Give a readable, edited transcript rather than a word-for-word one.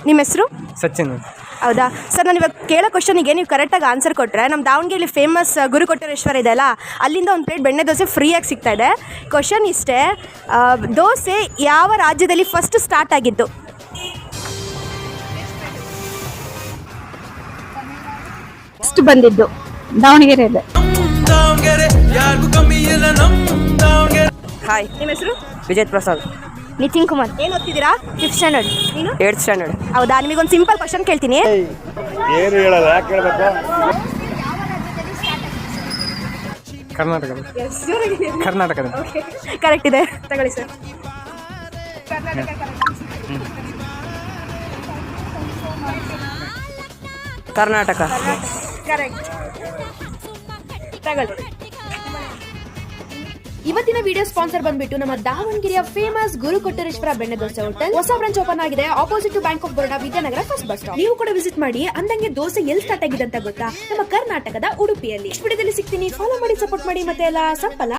ನಿಮ್ಮ ಹೆಸರು? ಸಚಿನ್. ಹೌದಾ ಸರ್, ನಾನು ಇವಾಗ ಕೇಳೋ ಕ್ವಶನಿಗೆ ನೀವು ಕರೆಕ್ಟಾಗಿ ಆನ್ಸರ್ ಕೊಟ್ಟರೆ, ನಮ್ಮ ದಾವಣಗೆರೆಯಲ್ಲಿ ಫೇಮಸ್ ಗುರು ಕೊಟ್ಟರೇಶ್ವರ ಇದೆ ಅಲ್ಲ, ಅಲ್ಲಿಂದ ಒಂದು ಪ್ಲೇಟ್ ಬೆಣ್ಣೆ ದೋಸೆ ಫ್ರೀಯಾಗಿ ಸಿಗ್ತಾ ಇದೆ. ಕ್ವಶನ್ ಇಷ್ಟೇ, ದೋಸೆ ಯಾವ ರಾಜ್ಯದಲ್ಲಿ ಫಸ್ಟ್ ಸ್ಟಾರ್ಟ್ ಆಗಿದ್ದು? ಫಸ್ಟ್ ಬಂದಿದ್ದು ದಾವಣಗೆರೆಯಲ್ಲಿ. ಹಾಯ್, ನಿಮ್ಮ ಹೆಸರು? ವಿಜಯ್ ಪ್ರಸಾದ್. ನಿತಿನ್ ಕುಮಾರ್. ಏನು ಓದ್ತಿದ್ದೀರಾ? 5th standard. ನೀನು? 8th standard. ಹೌದಾ, ನಿಮಗೊಂದು ಸಿಂಪಲ್ ಕ್ವಶನ್ ಕೇಳ್ತೀನಿ. ಏನು ಹೇಳಲ್ಲ, ಯಾಕೆ ಕೇಳಬೇಕು? ಕರ್ನಾಟಕದ. ಕರೆಕ್ಟ್ ಇದೆ, ತಗೊಳ್ಳಿ ಸರ್. ಕರ್ನಾಟಕ. ಕರೆಕ್ಟ್, ತಗೊಳ್ಳಿ. ಇವತ್ತಿನ ವಿಡಿಯೋ ಸ್ಪಾನ್ಸರ್ ಬಂದ್ಬಿಟ್ಟು ನಮ್ಮ ದಾವಣಗೆರೆಯ ಫೇಮಸ್ ಗುರು ಕೊಟ್ಟರೇಶ್ವರ ಬೆಣ್ಣೆ ದೋಸೆ ಹೋಟೆಲ್. ಹೊಸ ಬ್ರಾಂಚ್ ಓಪನ್ ಆಗಿದೆ opposite bank of Baroda, Vidyanagar first bus stop. ನೀವು ಕೂಡ ವಿಸಿಟ್ ಮಾಡಿ. ಅಂದಂಗೆ ದೋಸೆ ಎಲ್ಲಿ ಸ್ಟಾರ್ಟ್ ಆಗಿದೆ ಅಂತ ಗೊತ್ತಾ? ನಮ್ಮ ಕರ್ನಾಟಕದ ಉಡುಪಿಯಲ್ಲಿ. ವಿಡಿಯೋದಲ್ಲಿ ಸಿಗ್ತೀನಿ, ಫಾಲೋ ಮಾಡಿ, ಸಪೋರ್ಟ್ ಮಾಡಿ, ಮತ್ತೆ ಎಲ್ಲ ಸಂಪಲ್ಲ.